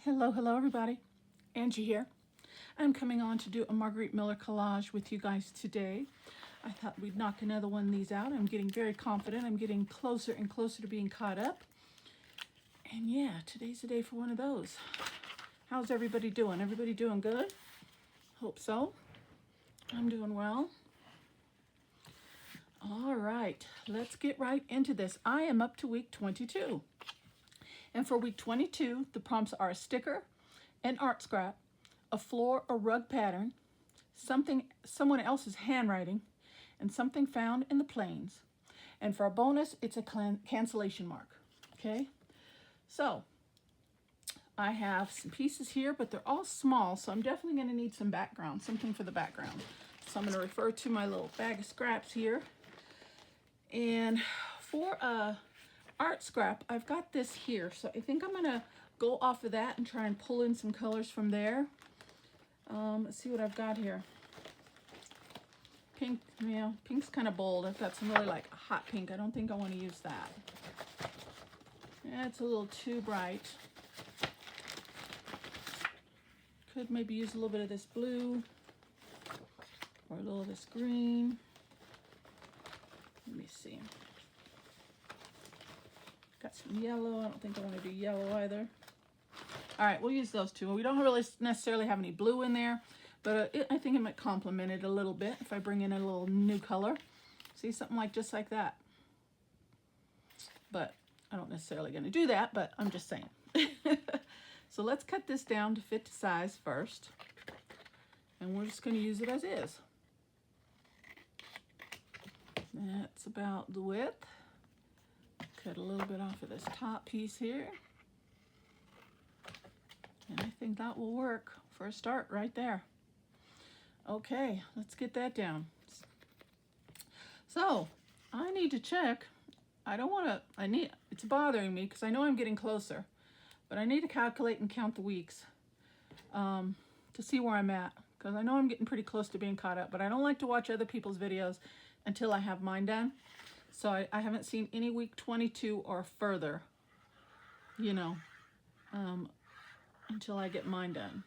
Hello everybody. Angie here. I'm coming on to do a Marguerite Miller collage with you guys today. I thought we'd knock another one of these out. I'm getting very confident. I'm getting closer and closer to being caught up. And yeah, today's the day for one of those. How's everybody doing? Everybody doing good? Hope so. I'm doing well. All right, let's get right into this. I am up to week 22. And for week 22, the prompts are a sticker, an art scrap, a floor or rug pattern, someone else's handwriting, and something found in the plains. And for a bonus, it's a cancellation mark. Okay, so I have some pieces here, but they're all small, so I'm definitely going to need some background, something for the background. So I'm going to refer to my little bag of scraps here. And for a art scrap, I've got this here, so I think I'm going to go off of that and try and pull in some colors from there. Let's see what I've got here. Pink, yeah, pink's kind of bold. I've got some really like hot pink. I don't think I want to use that. Yeah, it's a little too bright. Could maybe use a little bit of this blue or a little of this green. Let me see. Got some yellow. I don't think I want to do yellow either. All right, we'll use those two. We don't really necessarily have any blue in there, but I think it might complement it a little bit if I bring in a little new color. See, something like just like that. But I don't necessarily going to do that, but I'm just saying. So let's cut this down to fit the size first. And we're just going to use it as is. That's about the width. Cut a little bit off of this top piece here. And I think that will work for a start right there. Okay, let's get that down. So I need to check. It's bothering me because I know I'm getting closer, but I need to calculate and count the weeks to see where I'm at, because I know I'm getting pretty close to being caught up, but I don't like to watch other people's videos until I have mine done. So I haven't seen any week 22 or further, you know, until I get mine done.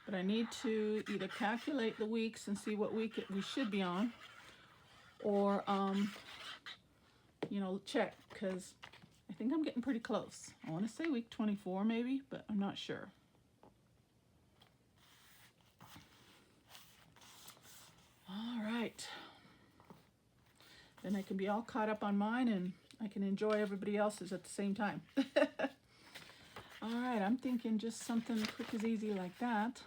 But I need to either calculate the weeks and see what week we should be on, or, you know, check, because I think I'm getting pretty close. I want to say week 24 maybe, but I'm not sure. All right. Then I can be all caught up on mine and I can enjoy everybody else's at the same time. All right, I'm thinking just something quick as easy like that.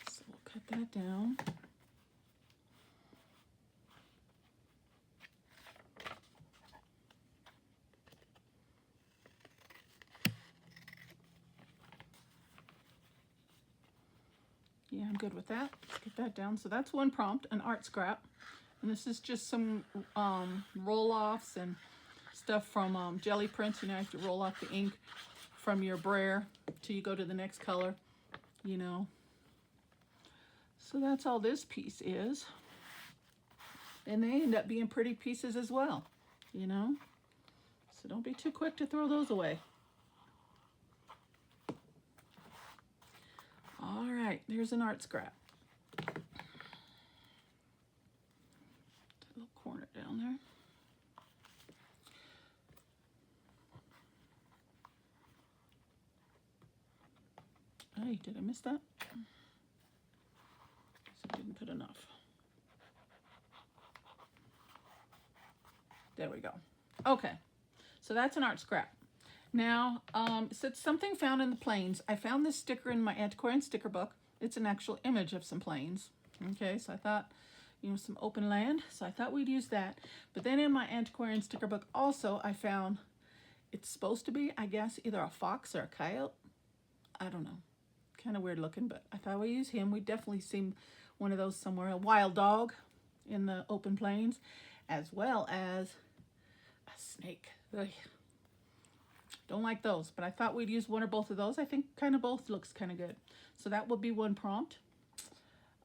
So we'll cut that down. Yeah, I'm good with that. Let's get that down. So that's one prompt, an art scrap. And this is just some roll-offs and stuff from Gelly Prints. You know, you have to roll off the ink from your brayer till you go to the next color, you know. So that's all this piece is. And they end up being pretty pieces as well, you know. So don't be too quick to throw those away. All right, there's an art scrap. Little corner down there. Hey, did I miss that? I didn't put enough. There we go. Okay, so that's an art scrap. Now, so it's something found in the plains. I found this sticker in my antiquarian sticker book. It's an actual image of some plains. Okay, so I thought, you know, some open land. So I thought we'd use that. But then in my antiquarian sticker book also, I found it's supposed to be, I guess, either a fox or a coyote. I don't know. Kind of weird looking, but I thought we'd use him. We'd definitely seen one of those somewhere. A wild dog in the open plains, as well as a snake. Ugh. Don't like those, but I thought we'd use one or both of those. I think kind of both looks kind of good. So that would be one prompt.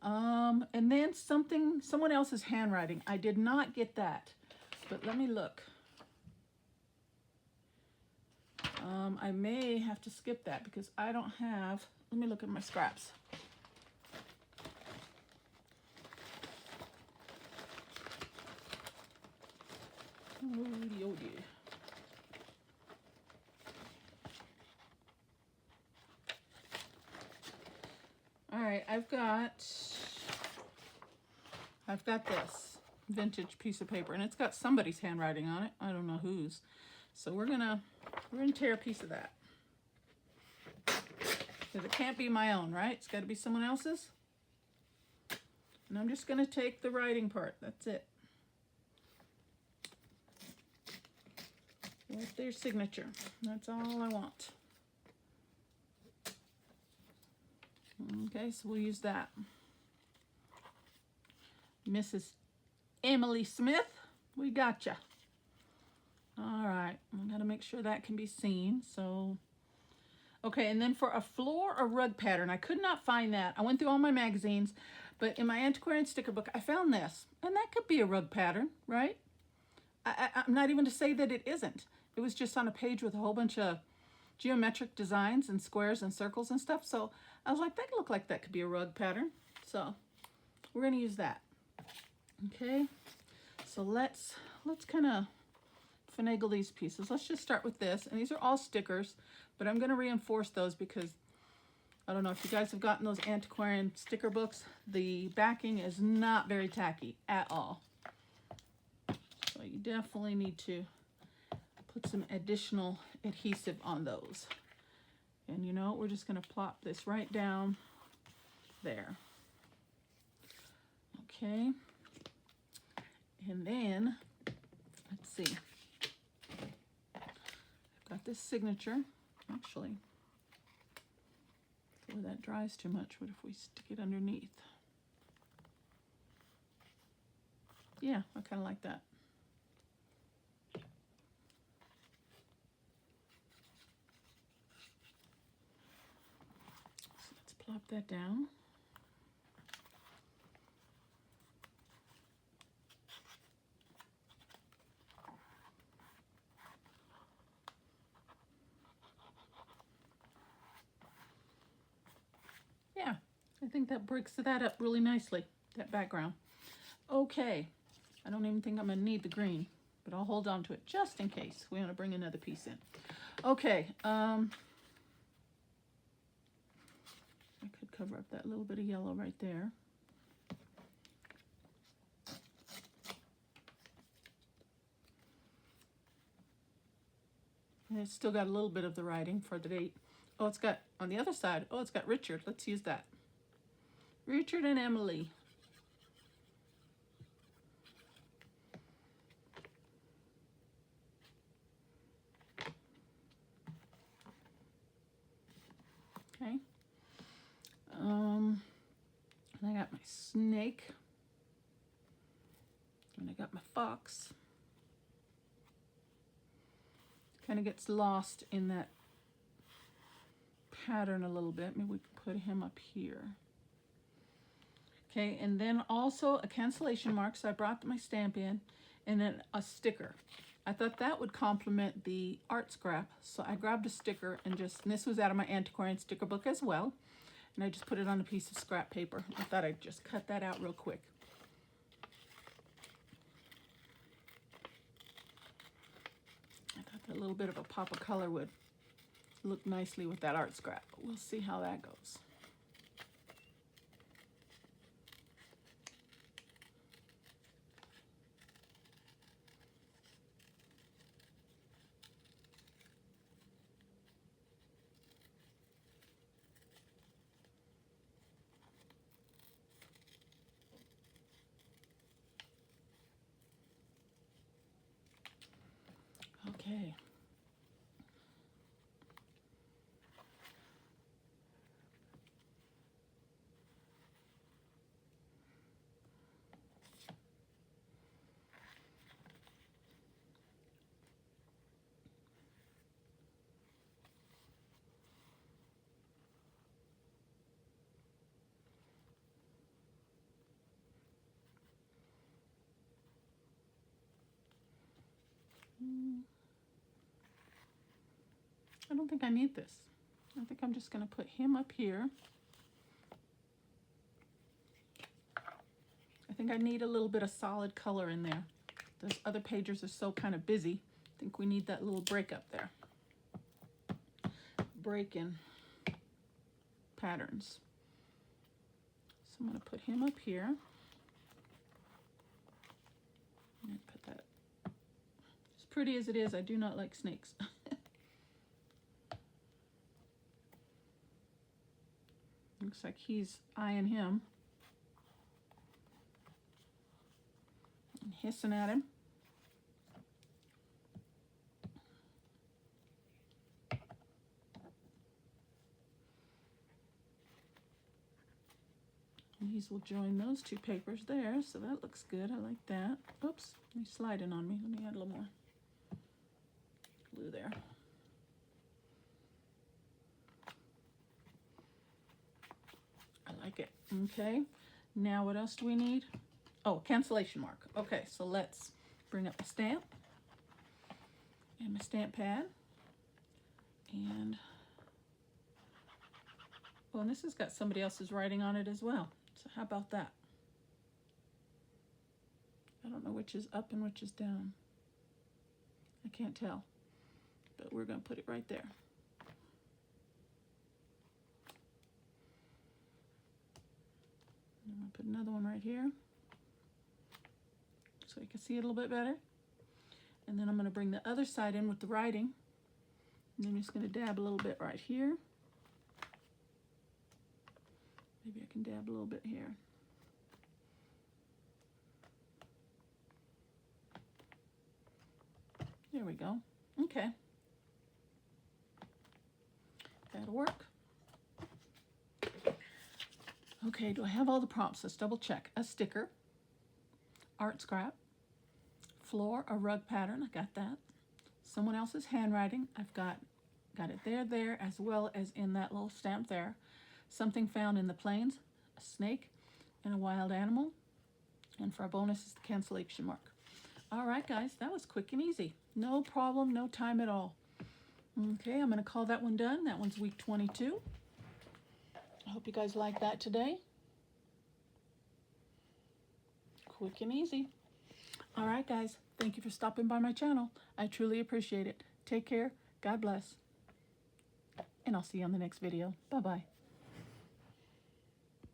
And then someone else's handwriting. I did not get that. but let me look. I may have to skip that because I don't have, let me look at my scraps. Oh dear. All right, I've got this vintage piece of paper, and it's got somebody's handwriting on it. I don't know whose. So we're gonna tear a piece of that. Because it can't be my own, right? It's got to be someone else's. And I'm just gonna take the writing part. That's it. With their signature. That's all I want. Okay, so we'll use that. Mrs. Emily Smith, we gotcha. All right, I gotta make sure that can be seen. So, okay, and then for a floor or rug pattern, I could not find that. I went through all my magazines, but in my antiquarian sticker book, I found this, and that could be a rug pattern, right? I'm not even to say that it isn't. It was just on a page with a whole bunch of geometric designs and squares and circles and stuff. So I was like, that looked like that could be a rug pattern. So we're gonna use that. Okay, so let's kind of finagle these pieces. Let's just start with this, and these are all stickers, but I'm gonna reinforce those because I don't know if you guys have gotten those antiquarian sticker books. The backing is not very tacky at all. So you definitely need to put some additional adhesive on those. And you know, we're just gonna plop this right down there. Okay. And then, let's see. I've got this signature, actually. Before that dries too much, what if we stick it underneath? Yeah, I kind of like that. So let's plop that down. Yeah, I think that breaks that up really nicely, that background. Okay, I don't even think I'm gonna need the green, but I'll hold on to it just in case we want to bring another piece in. Okay, I could cover up that little bit of yellow right there. And it's still got a little bit of the writing for the date. Oh, it's got, on the other side, oh, it's got Richard. Let's use that. Richard and Emily. Okay. And I got my snake. And I got my fox. Kind of gets lost in that pattern a little bit. Maybe we can put him up here. Okay, and then also a cancellation mark. So I brought my stamp in, and then a sticker. I thought that would complement the art scrap. So I grabbed a sticker and this was out of my antiquarian sticker book as well. And I just put it on a piece of scrap paper. I thought I'd just cut that out real quick. I thought that little bit of a pop of color would look nicely with that art scrap. But we'll see how that goes. Okay. I don't think I need this. I think I'm just going to put him up here. I think I need a little bit of solid color in there. Those other pages are so kind of busy. I think we need that little break up there. Break in patterns. So I'm going to put him up here. And put that. As pretty as it is, I do not like snakes. Looks like he's eyeing him. And hissing at him. And these will join those two papers there, so that looks good. I like that. Oops, he's sliding on me. Let me add a little more glue there. I like it. Okay, now what else do we need? Oh, cancellation mark. Okay, so let's bring up my stamp and my stamp pad. And, well, and this has got somebody else's writing on it as well. So how about that? I don't know which is up and which is down. I can't tell, but we're going to put it right there. And I'm going to put another one right here so you can see it a little bit better. And then I'm going to bring the other side in with the writing. And I'm just going to dab a little bit right here. Maybe I can dab a little bit here. There we go. Okay. That'll work. Okay, do I have all the prompts? Let's double check. A sticker, art scrap, floor, a rug pattern, I got that. Someone else's handwriting, I've got it there, as well as in that little stamp there. Something found in the plains, a snake, and a wild animal. And for our bonus is the cancellation mark. All right, guys, that was quick and easy. No problem, no time at all. Okay, I'm going to call that one done. That one's week 22. I hope you guys like that today. Quick and easy. All right, guys, thank you for stopping by my channel. I truly appreciate it. Take care. God bless. And I'll see you on the next video. Bye-bye.